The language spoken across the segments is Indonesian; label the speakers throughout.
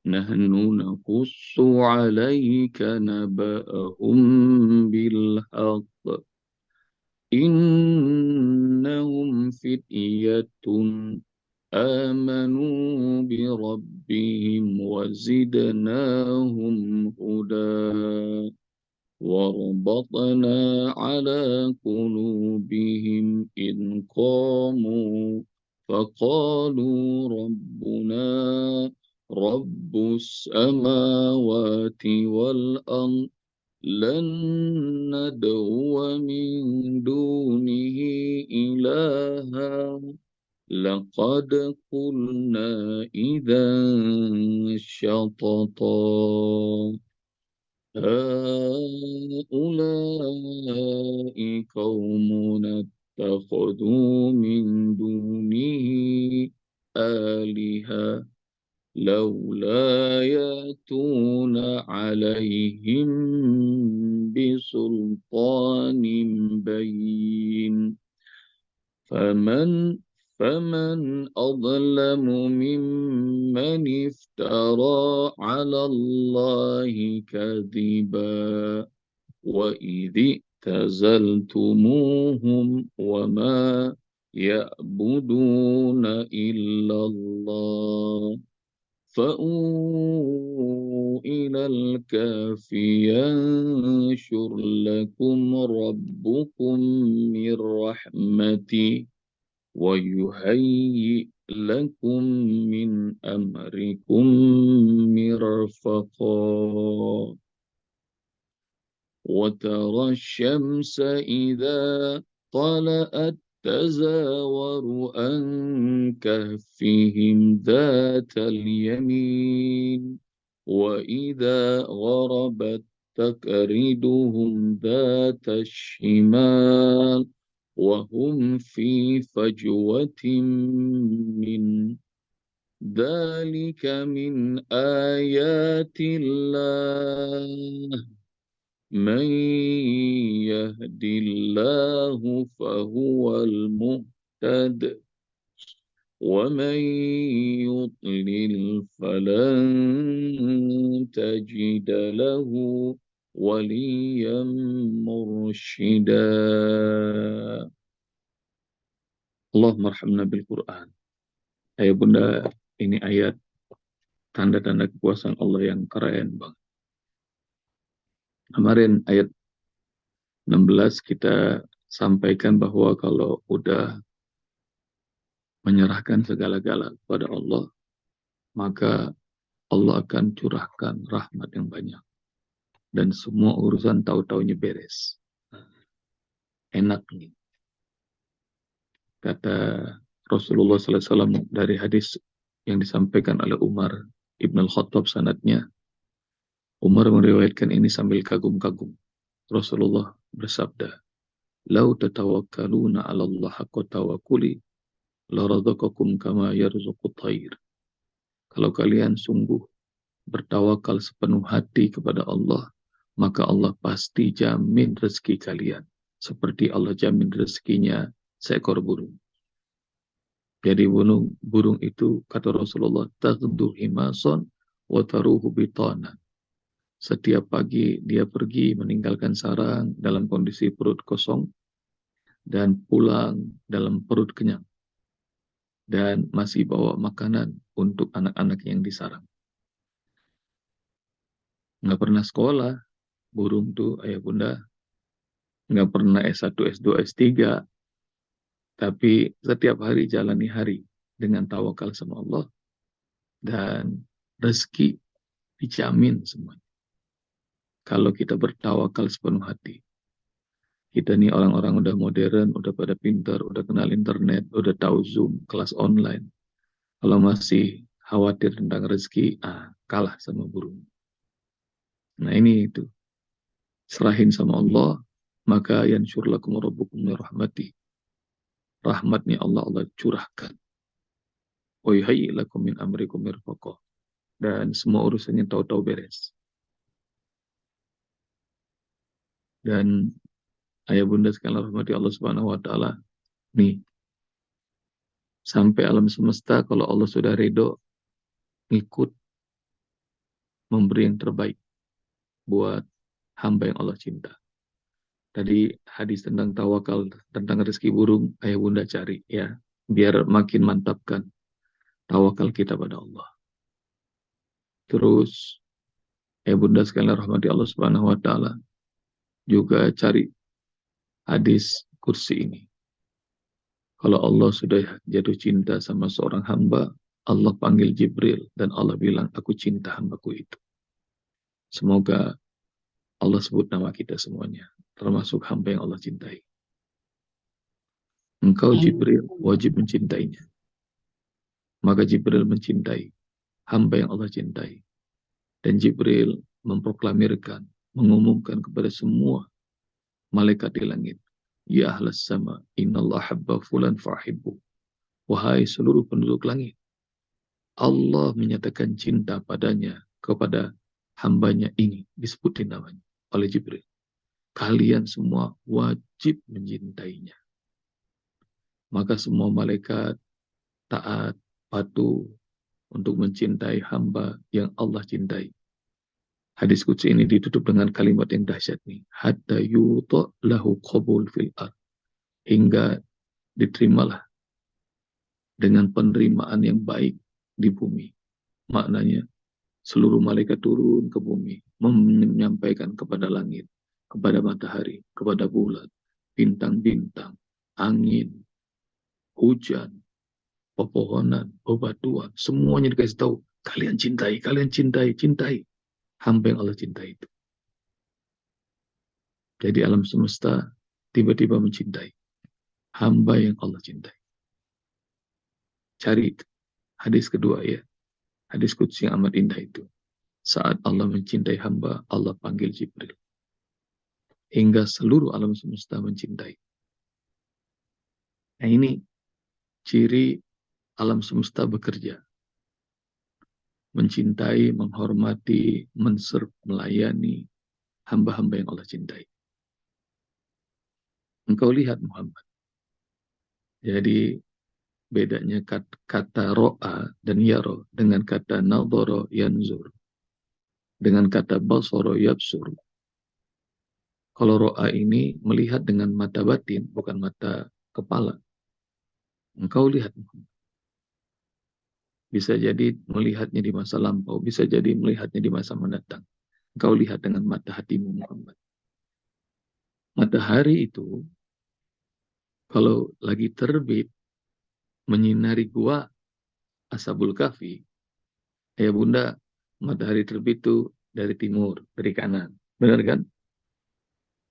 Speaker 1: nahnu naqussu alaika naba'ahum bilhaq innahum fityatun amanu birabbihim wazidnahum huda وربطنا على قلوبهم إذ قاموا فقالوا ربنا رب السماوات والأرض لن ندعو من دونه إلها لقد قلنا إذا شططا هؤلاء قومنا اتخذوا من دونه آلهة لولا يأتون عليهم بسلطان بين فمن أظلم ممن افترى على الله كذبا وإذ اعتزلتموهم وما يعبدون إلا الله فأووا إلى الكهف ينشر لكم ربكم من رحمته ويهيئ لكم من أمركم مرفقا وترى الشمس إذا طلعت تزاور عن كهفهم ذات اليمين وإذا غربت تقرضهم ذات الشمال وهم في فجوة من ذلك من آيات الله من يهد الله فهو المهتد ومن يضلل فلن تجد له وليا مرشدا. Allahumma arhamna bil Quran. Ayah bunda, ini ayat tanda-tanda kekuasaan Allah yang keren banget. Kemarin ayat 16 kita sampaikan bahwa kalau udah menyerahkan segala-gala kepada Allah, maka Allah akan curahkan rahmat yang banyak. Dan semua urusan tahu-taunya beres. Enak nih. Kata Rasulullah SAW dari hadis yang disampaikan oleh Umar Ibn al-Khattab sanadnya. Umar meriwayatkan ini sambil kagum-kagum. Rasulullah bersabda, "Lau tatawakkaluna 'ala Allah haqqa tawakkuli, la razaqakum kama yarzuqut thair." Kalau kalian sungguh bertawakal sepenuh hati kepada Allah, maka Allah pasti jamin rezeki kalian seperti Allah jamin rezekinya seekor burung. Jadi burung itu, kata Rasulullah, taghdu himason wa taruhu bitana. Setiap pagi dia pergi meninggalkan sarang dalam kondisi perut kosong dan pulang dalam perut kenyang. Dan masih bawa makanan untuk anak-anak yang di sarang. Nggak pernah sekolah, burung tuh ayah bunda. Nggak pernah S1, S2, S3. Tapi setiap hari jalani hari dengan tawakal sama Allah. Dan rezeki dijamin semuanya. Kalau kita bertawakal sepenuh hati. Kita nih orang-orang udah modern, udah pada pintar, udah kenal internet, udah tahu Zoom, kelas online. Kalau masih khawatir tentang rezeki, kalah sama burung. Nah ini itu. Serahin sama Allah, maka yansyur lakum rabbukum min rahmati. Rahmatnya Allah curahkan. Wa yuhayyi lakum min amrikum mirfaqah. Dan semua urusannya tahu-tahu beres. Dan ayah bunda sekalian rahmati Allah Subhanahu wa taala, nih sampai alam semesta kalau Allah sudah ridho ngikut memberi yang terbaik buat hamba yang Allah cinta. Tadi hadis tentang tawakal, tentang rezeki burung, ayah bunda cari ya, biar makin mantapkan tawakal kita pada Allah. Terus, ayah bunda sekalian rahmati Allah Subhanahu wa taala, juga cari hadis kursi ini. Kalau Allah sudah jatuh cinta sama seorang hamba, Allah panggil Jibril dan Allah bilang, aku cinta hambaku itu. Semoga Allah sebut nama kita semuanya, termasuk hamba yang Allah cintai. Engkau Jibril wajib mencintainya. Maka Jibril mencintai hamba yang Allah cintai. Dan Jibril memproklamirkan, mengumumkan kepada semua malaikat di langit. Ya ahlas sama, innallah habba fulan fahibbu. Wahai seluruh penduduk langit, Allah menyatakan cinta padanya kepada hambanya ini, disebutin namanya oleh Jibril. Kalian semua wajib mencintainya. Maka semua malaikat taat, patuh untuk mencintai hamba yang Allah cintai. Hadis qudsi ini ditutup dengan kalimat yang dahsyat nih. Hatta yuta lahu qabul fil ard. Hingga diterimalah dengan penerimaan yang baik di bumi. Maknanya seluruh malaikat turun ke bumi, menyampaikan kepada langit, kepada matahari, kepada bulan, bintang-bintang, angin, hujan, pepohonan, bebatuan, semuanya dikasih tahu, kalian cintai, cintai hamba yang Allah cintai itu. Jadi alam semesta tiba-tiba mencintai hamba yang Allah cintai. Cari itu. Hadis kedua ya, hadis qudsi yang amat indah itu. Saat Allah mencintai hamba, Allah panggil Jibril. Hingga seluruh alam semesta mencintai. Nah ini ciri alam semesta bekerja. Mencintai, menghormati, menserve, melayani hamba-hamba yang Allah cintai. Engkau lihat Muhammad. Jadi bedanya kata ro'a dan yaro dengan kata nadhara yanzur. Dengan kata basara yabsur. Kalau ro'a ini melihat dengan mata batin, bukan mata kepala. Engkau lihat Muhammad. Bisa jadi melihatnya di masa lampau, bisa jadi melihatnya di masa mendatang. Engkau lihat dengan mata hatimu Muhammad. Matahari itu kalau lagi terbit menyinari gua Ashabul Kahfi, ya bunda, matahari terbit itu dari timur, dari kanan. Benar kan?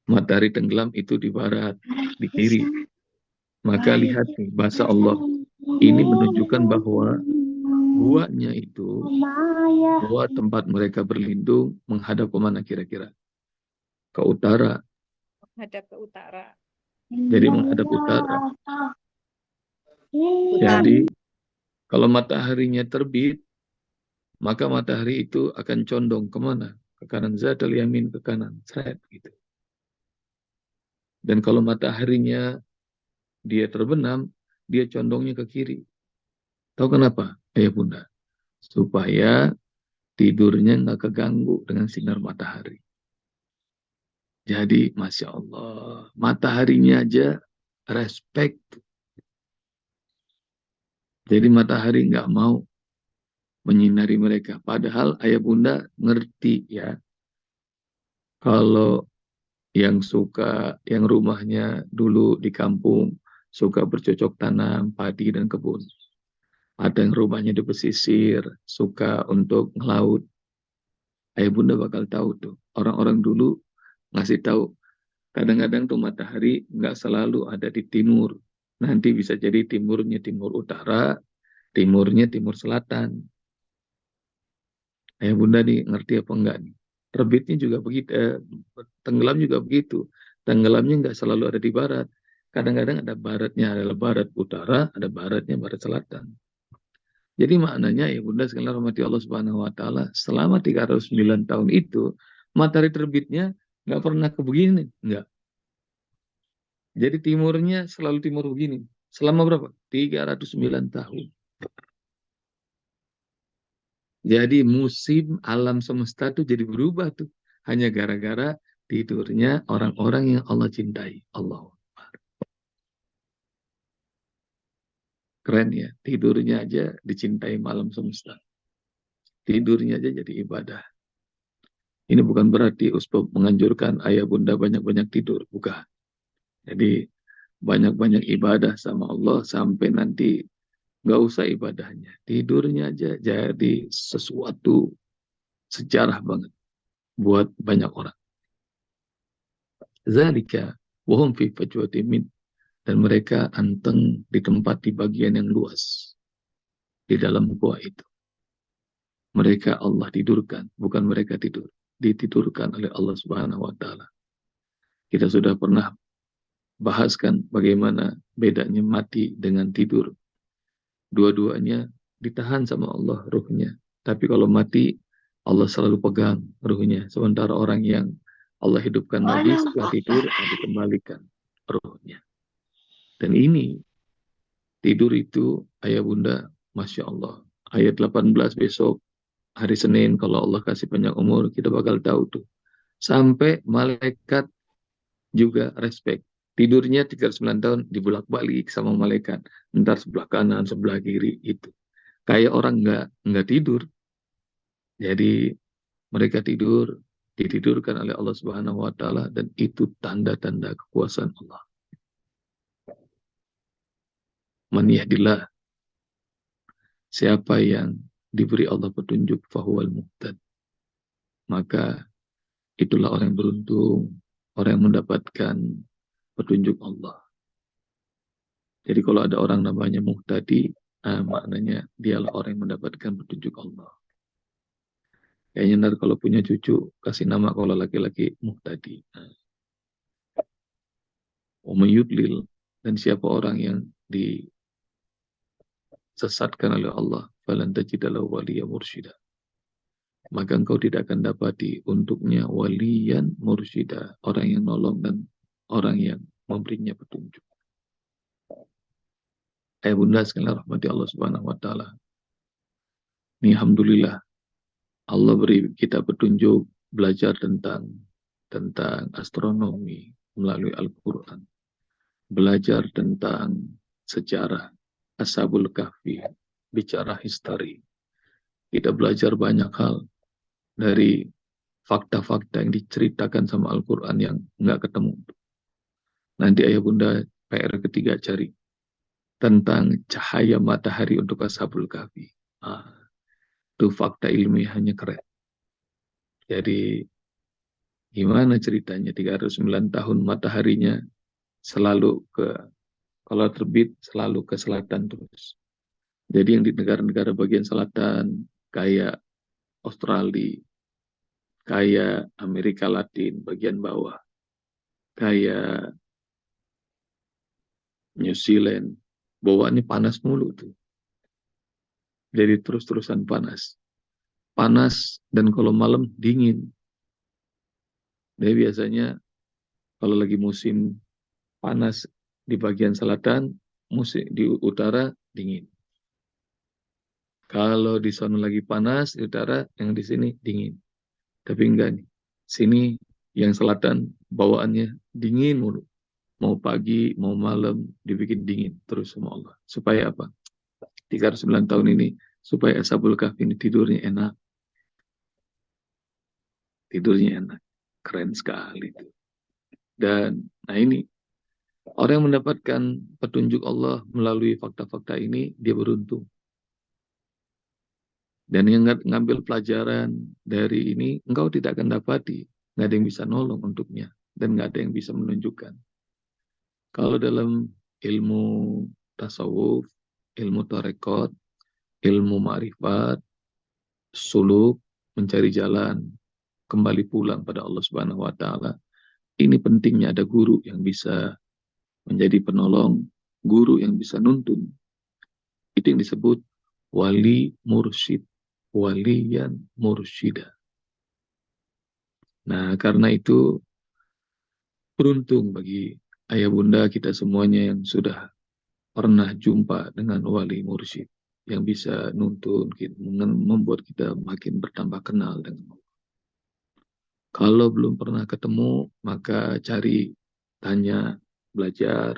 Speaker 1: Matahari tenggelam itu di barat, di kiri. Maka lihat nih, bahasa Allah. Ini menunjukkan bahwa guanya itu, gua tempat mereka berlindung, menghadap ke mana kira-kira? Ke utara.
Speaker 2: Menghadap ke utara.
Speaker 1: Jadi menghadap utara. Jadi kalau mataharinya terbit, maka matahari itu akan condong kemana? Ke kanan, zatul yamin, ke kanan, seret gitu. Dan kalau mataharinya dia terbenam, dia condongnya ke kiri. Tahu kenapa? Ayah bunda. Supaya tidurnya nggak keganggu dengan sinar matahari. Jadi, Masya Allah, mataharinya aja respect. Jadi matahari nggak mau menyinari mereka. Padahal ayah bunda ngerti ya, kalau yang rumahnya dulu di kampung, suka bercocok tanam, padi dan kebun. Ada yang rumahnya di pesisir, suka untuk ngelaut. Ayah bunda bakal tahu tuh. Orang-orang dulu ngasih tahu, kadang-kadang tuh matahari nggak selalu ada di timur. Nanti bisa jadi timurnya timur utara, timurnya timur selatan. Ayah bunda nih ngerti apa enggak nih? Terbitnya juga begitu, tenggelam juga begitu. Tenggelamnya nggak selalu ada di barat. Kadang-kadang ada baratnya adalah barat utara, ada baratnya barat selatan. Jadi maknanya ya bunda sekalian rahmati Allah Subhanahu Wa Taala, selama 309 tahun itu matahari terbitnya nggak pernah ke begini, nggak. Jadi timurnya selalu timur begini. Selama berapa? 309 tahun. Jadi musim alam semesta tuh jadi berubah tuh. Hanya gara-gara tidurnya orang-orang yang Allah cintai. Allah. Keren ya. Tidurnya aja dicintai malam semesta. Tidurnya aja jadi ibadah. Ini bukan berarti Ustaz menganjurkan ayah bunda banyak-banyak tidur. Bukan. Jadi banyak-banyak ibadah sama Allah sampai nanti nggak usah ibadahnya. Tidurnya aja jadi sesuatu sejarah banget buat banyak orang. Zalika wahum fi fajwatin min, dan mereka anteng di tempat di bagian yang luas di dalam gua itu. Mereka Allah tidurkan, bukan mereka tidur. Ditidurkan oleh Allah Subhanahu wa taala. Kita sudah pernah bahaskan bagaimana bedanya mati dengan tidur. Dua-duanya ditahan sama Allah ruhnya. Tapi kalau mati, Allah selalu pegang ruhnya. Sementara orang yang Allah hidupkan lagi setelah tidur, dikembalikan ruhnya. Dan ini, tidur itu, ayah bunda, Masya Allah. Ayat 18 besok, hari Senin, kalau Allah kasih panjang umur, kita bakal tahu tuh. Sampai malaikat juga respect. Tidurnya 39 tahun dibulak-balik sama malaikat. Ntar sebelah kanan, sebelah kiri, itu. Kayak orang nggak tidur. Jadi mereka tidur, ditidurkan oleh Allah Subhanahu wa taala, dan itu tanda-tanda kekuasaan Allah. Man yahdillah, siapa yang diberi Allah petunjuk, fahuwal muhtad. Maka itulah orang yang beruntung, orang yang mendapatkan petunjuk Allah. Jadi kalau ada orang namanya muhtadi, maknanya dialah orang yang mendapatkan petunjuk Allah. Kayaknya ntar kalau punya cucu, kasih nama kalau laki-laki muhtadi. Umayyudlil, dan siapa orang yang disesatkan oleh Allah, falan tajida lahu waliya mursyida, maka engkau tidak akan dapati untuknya waliyan mursyida, orang yang nolong dan orang yang memberinya petunjuk. Ayah bunda sekalian rahmati Allah Subhanahu wa taala. Ini alhamdulillah Allah beri kita petunjuk belajar tentang astronomi melalui Al-Qur'an. Belajar tentang sejarah Ashabul Kahfi, bicara history. Kita belajar banyak hal dari fakta-fakta yang diceritakan sama Al-Quran yang nggak ketemu. Nanti ayah bunda PR ketiga cari tentang cahaya matahari untuk Ashabul Kahfi. Itu fakta ilmiahnya keren. Jadi gimana ceritanya 309 tahun mataharinya selalu kalau terbit selalu ke selatan terus. Jadi yang di negara-negara bagian selatan kayak Australia, kayak Amerika Latin bagian bawah, kayak New Zealand, bawaannya panas mulu tuh. Jadi terus-terusan panas. Panas dan kalau malam dingin. Jadi biasanya kalau lagi musim panas di bagian selatan, musim di utara dingin. Kalau di sana lagi panas, di utara, yang di sini dingin. Tapi enggak nih. Sini yang selatan bawaannya dingin mulu. Mau pagi, mau malam, dibikin dingin terus sama Allah. Supaya apa? 39 tahun ini, supaya Ashabul Kahfi ini tidurnya enak. Tidurnya enak. Keren sekali. Dan, nah ini, orang yang mendapatkan petunjuk Allah melalui fakta-fakta ini, dia beruntung. Dan yang ngambil pelajaran dari ini, engkau tidak akan dapati. Nggak ada yang bisa nolong untuknya. Dan nggak ada yang bisa menunjukkan. Kalau dalam ilmu tasawuf, ilmu tarekat, ilmu ma'rifat, suluk, mencari jalan, kembali pulang pada Allah Subhanahu wa taala. Ini pentingnya ada guru yang bisa menjadi penolong, guru yang bisa nuntun. Itu yang disebut wali mursyid, waliyan mursyida. Nah, karena itu beruntung bagi ayah bunda kita semuanya yang sudah pernah jumpa dengan wali mursyid. yang bisa nuntun, membuat kita makin bertambah kenal dengan Allah. Kalau belum pernah ketemu, maka cari, tanya, belajar,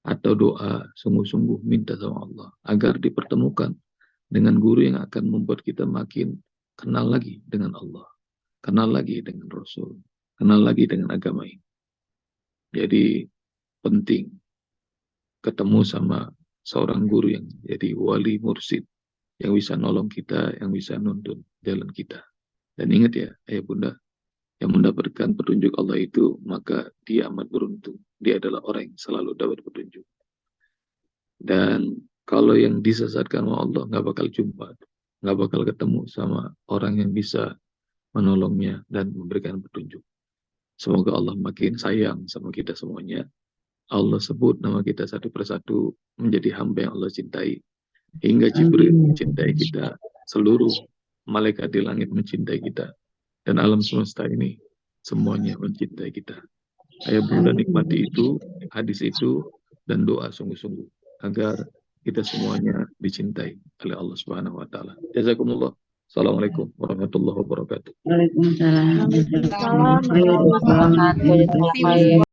Speaker 1: atau doa, sungguh-sungguh minta sama Allah agar dipertemukan dengan guru yang akan membuat kita makin kenal lagi dengan Allah, kenal lagi dengan Rasul, kenal lagi dengan agama ini. Jadi penting ketemu sama seorang guru yang jadi wali mursyid, yang bisa nolong kita, yang bisa nuntun jalan kita. Dan ingat ya, ayah bunda, yang mendapatkan petunjuk Allah itu, maka dia amat beruntung. Dia adalah orang yang selalu dapat petunjuk. Dan kalau yang disesatkan oleh Allah, nggak bakal jumpa, nggak bakal ketemu sama orang yang bisa menolongnya dan memberikan petunjuk. Semoga Allah makin sayang sama kita semuanya. Allah sebut nama kita satu persatu menjadi hamba yang Allah cintai. Hingga Jibril mencintai kita, seluruh malaikat di langit mencintai kita, dan alam semesta ini semuanya mencintai kita. Ayo bunda nikmati itu, hadis itu, dan doa sungguh-sungguh agar kita semuanya dicintai oleh Allah Subhanahu wa taala. Jazakumullah. Assalamualaikum warahmatullahi wabarakatuh.
Speaker 3: Waalaikumsalam.
Speaker 2: Waalaikumsalam warahmatullahi wabarakatuh.